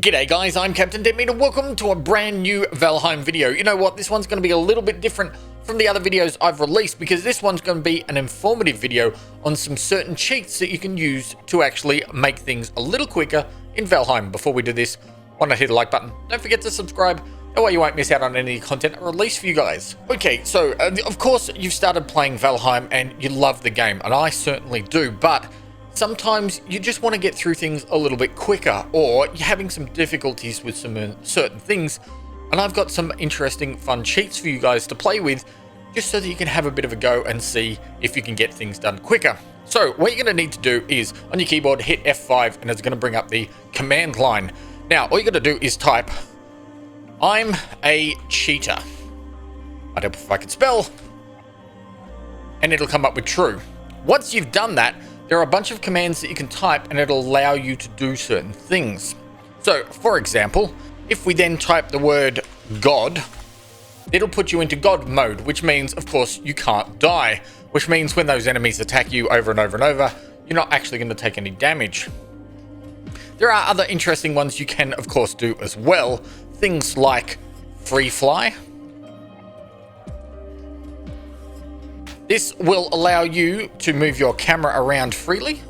G'day guys, I'm CaptDeadmeat and welcome to a brand new Valheim video. You know what, this one's going to be a little bit different from the other videos I've released because this one's going to be an informative video on some certain cheats that you can use to actually make things a little quicker in Valheim. Before we do this, why not hit the like button? Don't forget to subscribe, that way you won't miss out on any content I release for you guys. Okay, so of course you've started playing Valheim and you love the game, and I certainly do, but sometimes you just want to get through things a little bit quicker, or you're having some difficulties with some certain things, and I've got some interesting fun cheats for you guys to play with, just so that you can have a bit of a go and see if you can get things done quicker. So what you're going to need to do is, on your keyboard, hit F5, and it's going to bring up the command line. Now, all you got to do is type, "I'm a cheater." I'd help if I could spell, and it'll come up with true. Once you've done that, there are a bunch of commands that you can type and it'll allow you to do certain things. So, for example, if we then type the word God, it'll put you into God mode, which means, of course, you can't die, which means when those enemies attack you over and over and over, you're not actually going to take any damage. There are other interesting ones you can, of course, do as well. Things like free fly. This will allow you to move your camera around freely,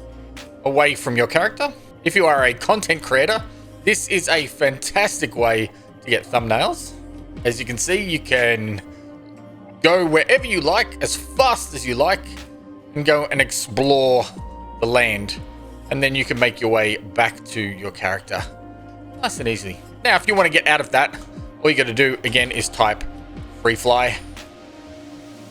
away from your character. If you are a content creator, this is a fantastic way to get thumbnails. As you can see, you can go wherever you like, as fast as you like, and go and explore the land. And then you can make your way back to your character. Nice and easy. Now, if you want to get out of that, all you got to do, again, is type free fly,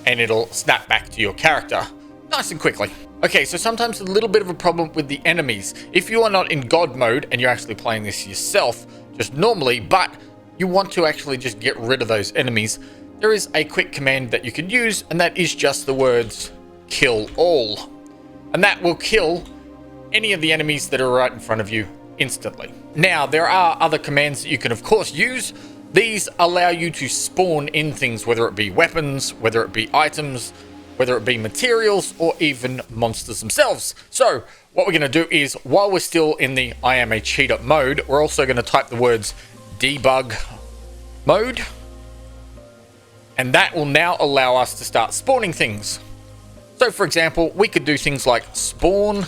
and it'll snap back to your character nice and quickly. Okay, so sometimes a little bit of a problem with the enemies. If you are not in God mode and you're actually playing this yourself, just normally, but you want to actually just get rid of those enemies, there is a quick command that you can use, and that is just the words "kill all." And that will kill any of the enemies that are right in front of you instantly. Now, there are other commands that you can, of course, use. These allow you to spawn in things, whether it be weapons, whether it be items, whether it be materials, or even monsters themselves. So what we're going to do is, while we're still in the I am a cheater mode, we're also going to type the words debug mode. And that will now allow us to start spawning things. So for example, we could do things like spawn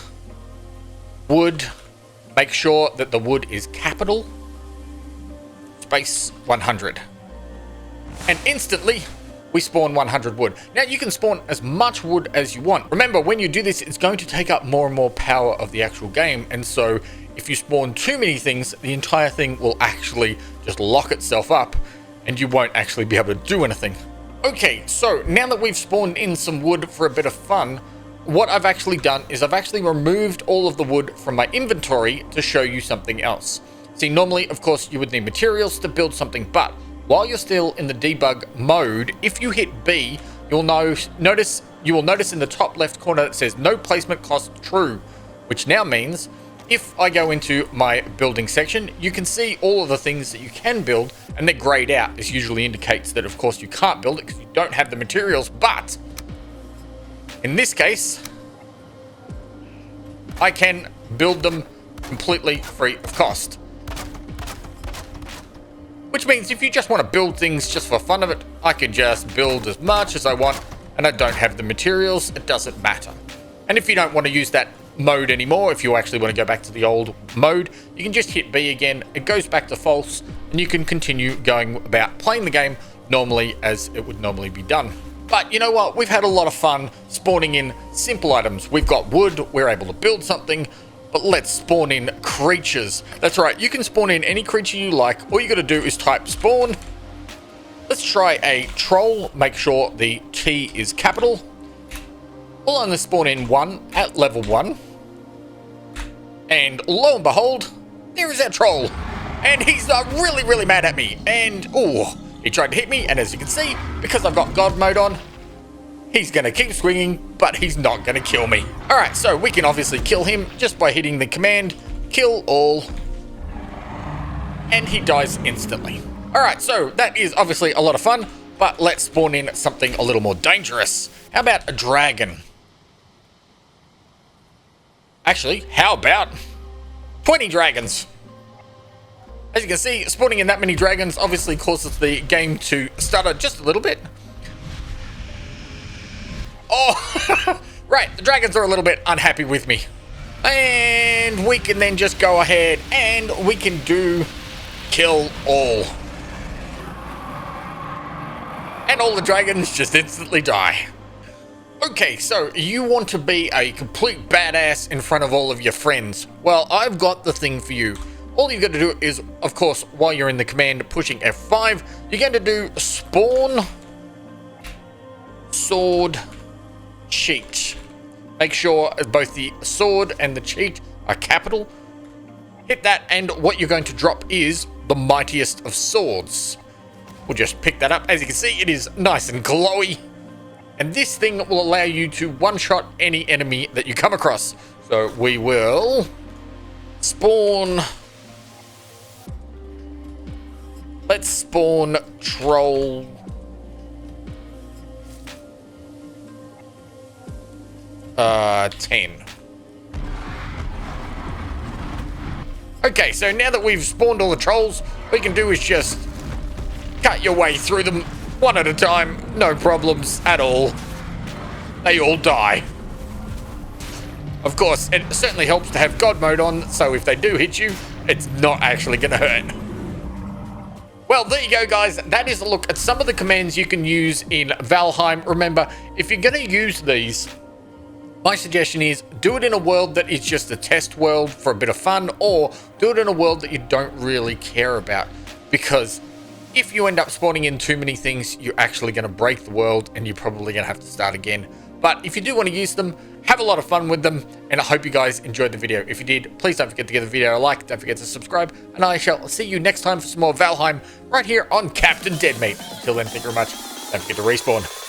wood, make sure that the wood is capital, space 100, and instantly we spawn 100 wood. Now you can spawn as much wood as you want. Remember, when you do this, it's going to take up more and more power of the actual game, and so if you spawn too many things, the entire thing will actually just lock itself up and you won't actually be able to do anything. Okay, so now that we've spawned in some wood for a bit of fun, what I've actually done is I've actually removed all of the wood from my inventory to show you something else. See, normally, of course, you would need materials to build something, but while you're still in the debug mode, if you hit B, you will notice in the top left corner it says no placement cost true, which now means if I go into my building section, you can see all of the things that you can build, and they're grayed out. This usually indicates that, of course, you can't build it because you don't have the materials, but in this case, I can build them completely free of cost. Which means if you just want to build things just for fun of it, I can just build as much as I want, and I don't have the materials, it doesn't matter. And if you don't want to use that mode anymore, if you actually want to go back to the old mode, you can just hit B again, it goes back to false, and you can continue going about playing the game normally as it would normally be done. But you know what, we've had a lot of fun spawning in simple items. We've got wood, we're able to build something, but let's spawn in creatures. That's right, you can spawn in any creature you like. All you got to do is type spawn. Let's try a troll, make sure the T is capital. We'll only spawn in one at level 1. And lo and behold, there is our troll. And he's really, really mad at me. And, oh, he tried to hit me, and as you can see, because I've got God mode on, he's going to keep swinging, but he's not going to kill me. Alright, so we can obviously kill him just by hitting the command, kill all, and he dies instantly. Alright, so that is obviously a lot of fun, but let's spawn in something a little more dangerous. How about a dragon? Actually, how about 20 dragons? As you can see, spawning in that many dragons obviously causes the game to stutter just a little bit. Oh, right, the dragons are a little bit unhappy with me. And we can then just go ahead and we can do kill all. And all the dragons just instantly die. Okay, so you want to be a complete badass in front of all of your friends. Well, I've got the thing for you. All you got to do is, of course, while you're in the command pushing F5, you're going to do spawn sword cheat. Make sure both the sword and the cheat are capital. Hit that, and what you're going to drop is the mightiest of swords. We'll just pick that up. As you can see, it is nice and glowy. And this thing will allow you to one-shot any enemy that you come across. So we will spawn... Let's spawn troll... 10. Okay, so now that we've spawned all the trolls, what we can do is just cut your way through them one at a time, no problems at all. They all die. Of course, it certainly helps to have God mode on, so if they do hit you, it's not actually going to hurt. Well, there you go, guys. That is a look at some of the commands you can use in Valheim. Remember, if you're going to use these, my suggestion is do it in a world that is just a test world for a bit of fun, or do it in a world that you don't really care about, because if you end up spawning in too many things, you're actually going to break the world and you're probably going to have to start again. But if you do want to use them, have a lot of fun with them, and I hope you guys enjoyed the video. If you did, please don't forget to give the video a like, don't forget to subscribe, and I shall see you next time for some more Valheim right here on CaptDeadmeat. Until then, thank you very much. Don't forget to respawn.